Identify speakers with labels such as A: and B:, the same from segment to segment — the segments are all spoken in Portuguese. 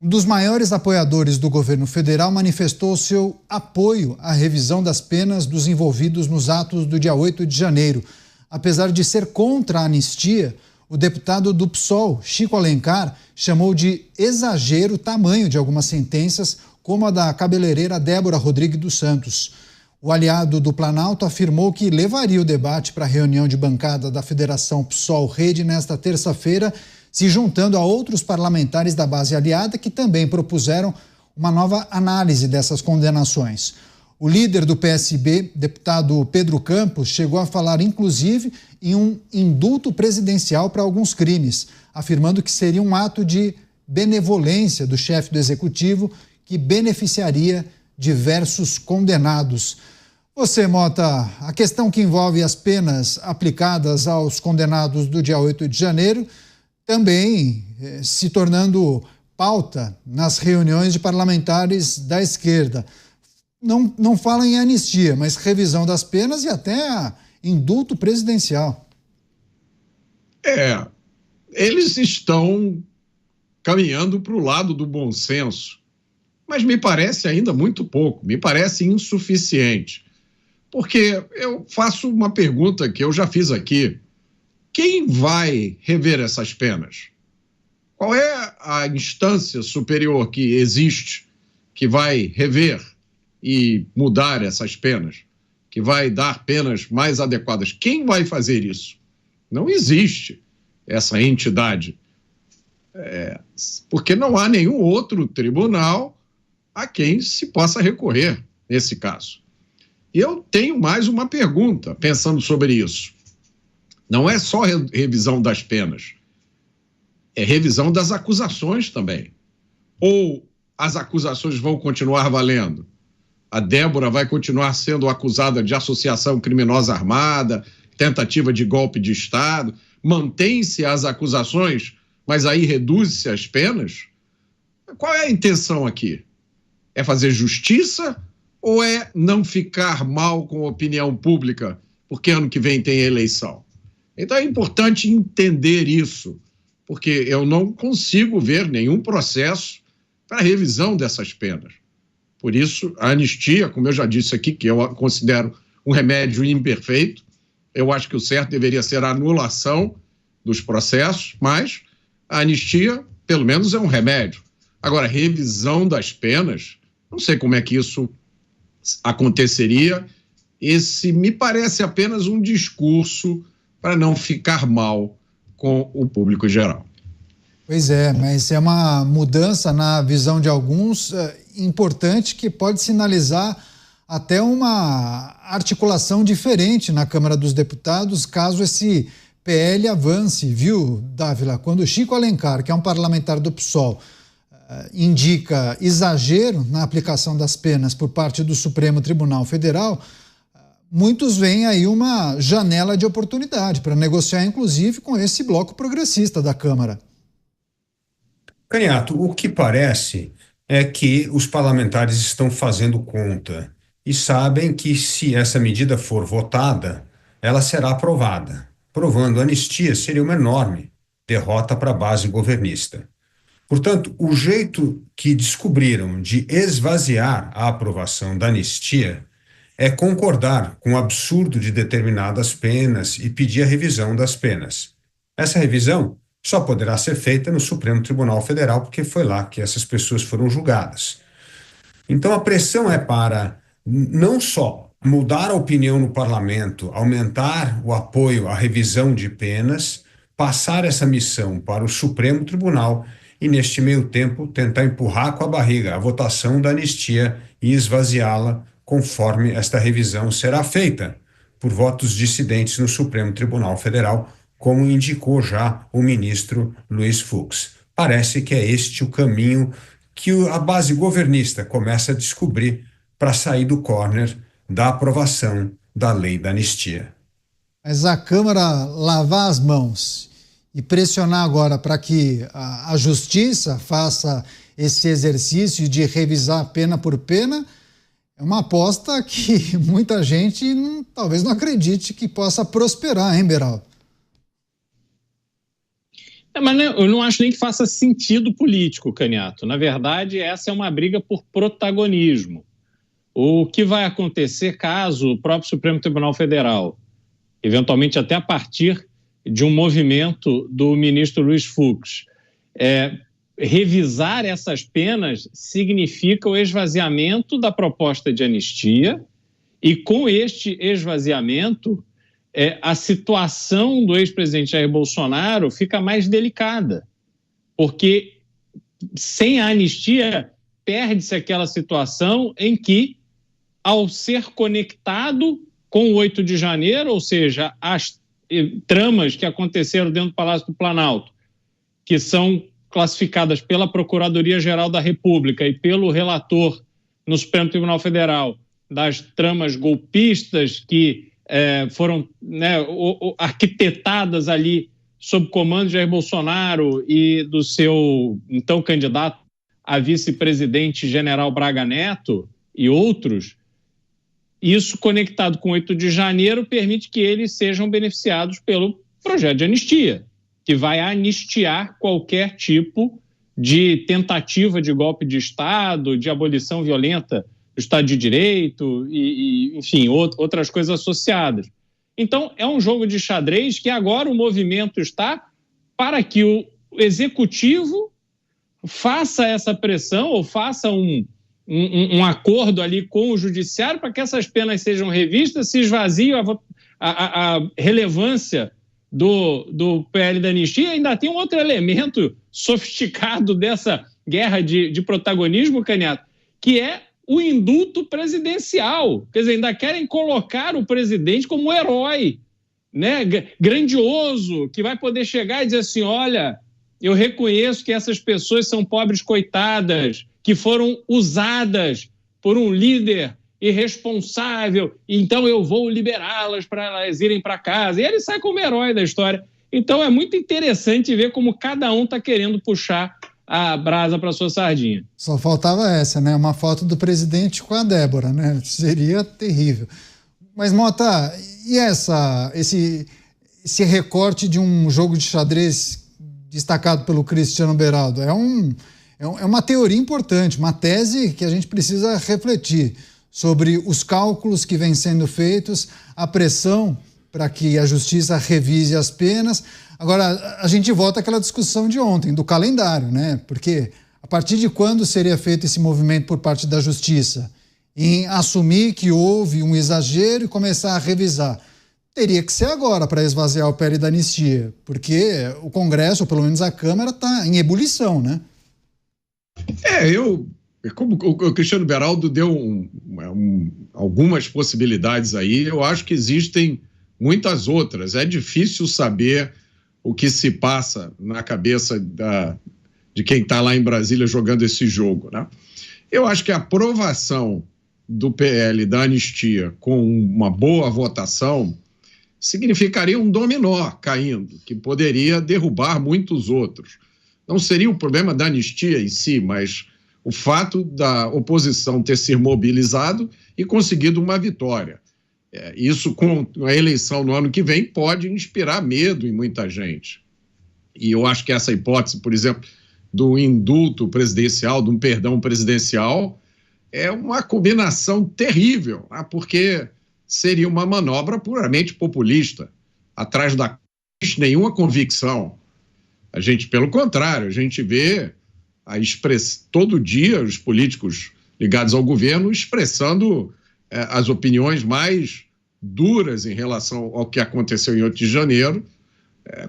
A: Um dos maiores apoiadores do governo federal manifestou seu apoio à revisão das penas dos envolvidos nos atos do dia 8 de janeiro. Apesar de ser contra a anistia, o deputado do PSOL, Chico Alencar, chamou de exagero o tamanho de algumas sentenças, como a da cabeleireira Débora Rodrigues dos Santos. O aliado do Planalto afirmou que levaria o debate para a reunião de bancada da Federação PSOL-Rede nesta terça-feira, se juntando a outros parlamentares da base aliada que também propuseram uma nova análise dessas condenações. O líder do PSB, deputado Pedro Campos, chegou a falar, inclusive, em um indulto presidencial para alguns crimes, afirmando que seria um ato de benevolência do chefe do executivo que beneficiaria diversos condenados. Você, Mota, a questão que envolve as penas aplicadas aos condenados do dia 8 de janeiro também se tornando pauta nas reuniões de parlamentares da esquerda. Não falam em anistia, mas revisão das penas e até indulto presidencial.
B: Eles estão caminhando para o lado do bom senso, mas me parece ainda muito pouco, me parece insuficiente. Porque eu faço uma pergunta que eu já fiz aqui. Quem vai rever essas penas? Qual é a instância superior que existe que vai rever e mudar essas penas? Que vai dar penas mais adequadas? Quem vai fazer isso? Não existe essa entidade. Porque não há nenhum outro tribunal a quem se possa recorrer nesse caso. E eu tenho mais uma pergunta pensando sobre isso. Não é só revisão das penas, é revisão das acusações também. Ou as acusações vão continuar valendo? A Débora vai continuar sendo acusada de associação criminosa armada, tentativa de golpe de Estado? Mantém-se as acusações, mas aí reduz-se as penas? Qual é a intenção aqui? É fazer justiça ou é não ficar mal com a opinião pública, porque ano que vem tem eleição? Então é importante entender isso, porque eu não consigo ver nenhum processo para revisão dessas penas. Por isso, a anistia, como eu já disse aqui, que eu considero um remédio imperfeito, eu acho que o certo deveria ser a anulação dos processos, mas a anistia, pelo menos, é um remédio. Agora, revisão das penas, não sei como é que isso aconteceria. Esse me parece apenas um discurso para não ficar mal com o público geral.
A: Pois é, mas é uma mudança na visão de alguns importante que pode sinalizar até uma articulação diferente na Câmara dos Deputados, caso esse PL avance, viu, Dávila? Quando o Chico Alencar, que é um parlamentar do PSOL, indica exagero na aplicação das penas por parte do Supremo Tribunal Federal, muitos veem aí uma janela de oportunidade para negociar, inclusive, com esse bloco progressista da Câmara.
C: Canhato, o que parece é que os parlamentares estão fazendo conta e sabem que, se essa medida for votada, ela será aprovada. Provando a anistia seria uma enorme derrota para a base governista. Portanto, o jeito que descobriram de esvaziar a aprovação da anistia é concordar com o absurdo de determinadas penas e pedir a revisão das penas. Essa revisão só poderá ser feita no Supremo Tribunal Federal, porque foi lá que essas pessoas foram julgadas. Então a pressão é para não só mudar a opinião no parlamento, aumentar o apoio à revisão de penas, passar essa missão para o Supremo Tribunal e, neste meio tempo, tentar empurrar com a barriga a votação da anistia e esvaziá-la conforme esta revisão será feita por votos dissidentes no Supremo Tribunal Federal, como indicou já o ministro Luiz Fux. Parece que é este o caminho que a base governista começa a descobrir para sair do corner da aprovação da lei da anistia.
A: Mas a Câmara lavar as mãos e pressionar agora para que a Justiça faça esse exercício de revisar pena por pena, é uma aposta que muita gente talvez não acredite que possa prosperar, hein, Beraldo?
D: Mas eu não acho nem que faça sentido político, Caniato. Na verdade, essa é uma briga por protagonismo. O que vai acontecer caso o próprio Supremo Tribunal Federal, eventualmente até a partir de um movimento do ministro Luiz Fux, revisar essas penas significa o esvaziamento da proposta de anistia e, com este esvaziamento, a situação do ex-presidente Jair Bolsonaro fica mais delicada, porque sem a anistia perde-se aquela situação em que, ao ser conectado com o 8 de janeiro, ou seja, as tramas que aconteceram dentro do Palácio do Planalto, que são classificadas pela Procuradoria-Geral da República e pelo relator no Supremo Tribunal Federal, das tramas golpistas que foram arquitetadas ali sob comando de Jair Bolsonaro e do seu então candidato a vice-presidente General Braga Neto e outros, isso conectado com 8 de janeiro permite que eles sejam beneficiados pelo projeto de anistia, que vai anistiar qualquer tipo de tentativa de golpe de Estado, de abolição violenta do Estado de Direito e enfim, outras coisas associadas. Então, é um jogo de xadrez que agora o movimento está para que o Executivo faça essa pressão ou faça um acordo ali com o Judiciário para que essas penas sejam revistas, se esvazie a relevância do PL da anistia. Ainda tem um outro elemento sofisticado dessa guerra de protagonismo, Caniato, que é o indulto presidencial. Quer dizer, ainda querem colocar o presidente como um herói, né, grandioso, que vai poder chegar e dizer assim, olha, eu reconheço que essas pessoas são pobres coitadas, que foram usadas por um líder irresponsável, então eu vou liberá-las para elas irem para casa. E ele sai como herói da história. Então é muito interessante ver como cada um está querendo puxar a brasa para sua sardinha.
A: Só faltava essa, né? Uma foto do presidente com a Débora, né? Seria terrível. Mas, Mota, e esse recorte de um jogo de xadrez destacado pelo Cristiano Beraldo? É uma teoria importante, uma tese que a gente precisa refletir sobre os cálculos que vêm sendo feitos, a pressão para que a justiça revise as penas. Agora, a gente volta àquela discussão de ontem, do calendário, né? Porque a partir de quando seria feito esse movimento por parte da justiça em assumir que houve um exagero e começar a revisar? Teria que ser agora para esvaziar o PL da anistia, porque o Congresso, ou pelo menos a Câmara, está em ebulição, né?
B: Como o Cristiano Beraldo deu algumas possibilidades aí, eu acho que existem muitas outras. É difícil saber o que se passa na cabeça de quem está lá em Brasília jogando esse jogo, né? Eu acho que a aprovação do PL da anistia com uma boa votação significaria um dominó caindo, que poderia derrubar muitos outros. Não seria o problema da anistia em si, mas o fato da oposição ter se mobilizado e conseguido uma vitória. Isso, com a eleição no ano que vem, pode inspirar medo em muita gente. E eu acho que essa hipótese, por exemplo, do indulto presidencial, de um perdão presidencial, é uma combinação terrível, né? Porque seria uma manobra puramente populista, atrás da nenhuma convicção. Pelo contrário, a gente vê todo dia os políticos ligados ao governo expressando as opiniões mais duras em relação ao que aconteceu em 8 de janeiro,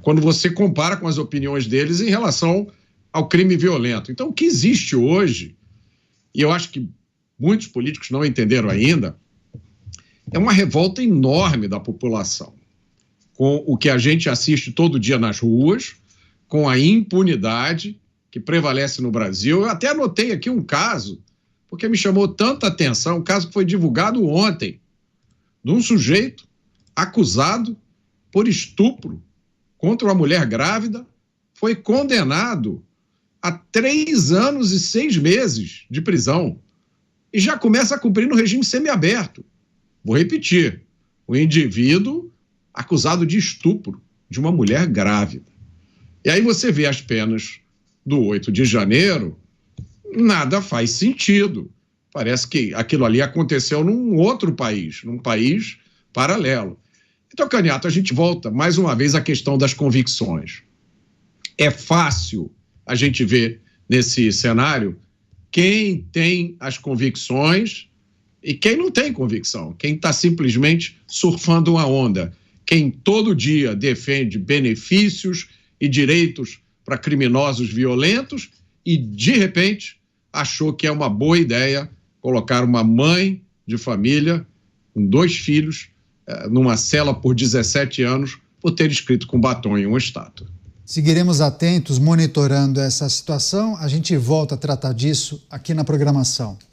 B: quando você compara com as opiniões deles em relação ao crime violento. Então, o que existe hoje, e eu acho que muitos políticos não entenderam ainda, é uma revolta enorme da população, com o que a gente assiste todo dia nas ruas, com a impunidade que prevalece no Brasil. Eu até anotei aqui um caso, porque me chamou tanta atenção, um caso que foi divulgado ontem, de um sujeito acusado por estupro contra uma mulher grávida, foi condenado a 3 anos e 6 meses de prisão e já começa a cumprir no regime semiaberto. Vou repetir, o indivíduo acusado de estupro de uma mulher grávida. E aí você vê as penas do 8 de janeiro, nada faz sentido. Parece que aquilo ali aconteceu num outro país, num país paralelo. Então, Caniato, a gente volta mais uma vez à questão das convicções. É fácil a gente ver nesse cenário quem tem as convicções e quem não tem convicção, quem está simplesmente surfando uma onda, quem todo dia defende benefícios e direitos para criminosos violentos e, de repente, achou que é uma boa ideia colocar uma mãe de família com 2 filhos numa cela por 17 anos por ter escrito com batom em uma estátua.
A: Seguiremos atentos, monitorando essa situação. A gente volta a tratar disso aqui na programação.